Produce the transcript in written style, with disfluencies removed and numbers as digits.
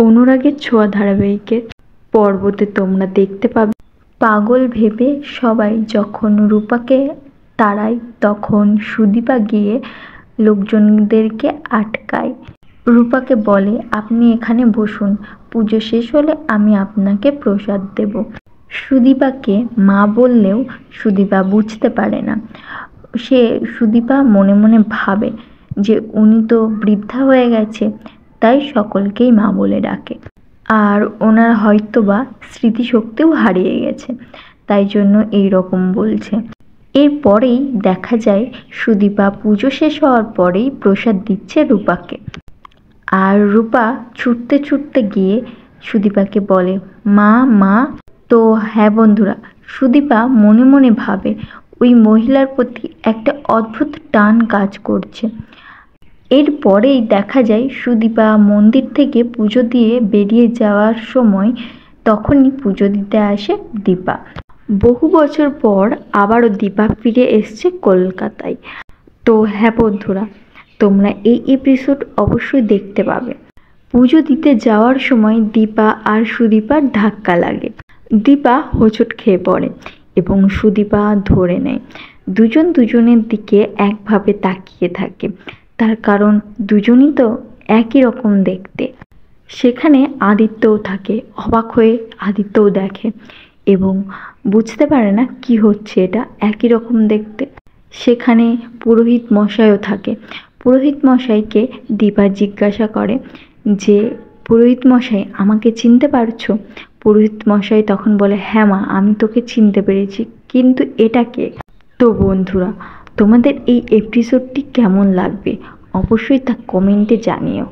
অনুরাগের ছোঁয়া ধারাবাহিকের পর্বতে তোমরা দেখতে পাবে পাগল ভেবে সবাই যখন রূপাকে তাড়ায় তখন সুদীপা গিয়ে লোকজনদেরকে আটকায়। রূপাকে বলে, আপনি এখানে বসুন, পুজো শেষ হলে আমি আপনাকে প্রসাদ দেব। সুদীপাকে মা বললেও সুদীপা বুঝতে পারে না। সুদীপা মনে মনে ভাবে যে উনি তো বৃদ্ধা হয়ে গেছে, তাই সকলকেই মা বলে ডাকে। আর ওনার হয়তোবা স্মৃতিশক্তিও হারিয়ে গেছে, তাই জন্য এই রকম বলছে। এরপরেই দেখা যায় সুদীপা পুজো শেষ হওয়ার পরেই প্রসাদ দিচ্ছে রূপাকে। আর রূপা ছুটতে ছুটতে গিয়ে সুদীপাকে বলে, মা মা। তো হ্যাঁ বন্ধুরা, সুদীপা মনে মনে ভাবে ওই মহিলার প্রতি একটা অদ্ভুত টান কাজ করছে। এরপরেই দেখা যায় সুদীপা মন্দির থেকে পুজো দিয়ে বেরিয়ে যাওয়ার সময় তখনই পুজো দিতে আসে দীপা। বহু বছর পর আবারও দীপা ফিরে এসছে কলকাতায়। তো হ্যাঁ বন্ধুরা, তোমরা এই এপিসোড অবশ্যই দেখতে পাবে। পুজো দিতে যাওয়ার সময় দীপা আর সুদীপার ধাক্কা লাগে। দীপা হোঁচট খেয়ে পড়ে এবং সুদীপা ধরে নেয়। দুজন দুজনের দিকে একভাবে তাকিয়ে থাকে, তার কারণ দুজনই তো একই রকম দেখতে। সেখানে আদিত্যও থাকে। অবাক হয়ে আদিত্যও দেখে এবং বুঝতে পারে না কি হচ্ছে, এটা একই রকম দেখতে। সেখানে পুরোহিত মশাইও থাকে। পুরোহিত মশাইকে দীপা জিজ্ঞাসা করে যে, পুরোহিত মশাই আমাকে চিনতে পারছো? পুরোহিত মশাই তখন বলে, হ্যাঁ মা, আমি তোকে চিনতে পেরেছি, কিন্তু এটা কে? তো বন্ধুরা, তোমাদের এই এপিসোডটি কেমন লাগবে অবশ্যই তা কমেন্টে জানিও।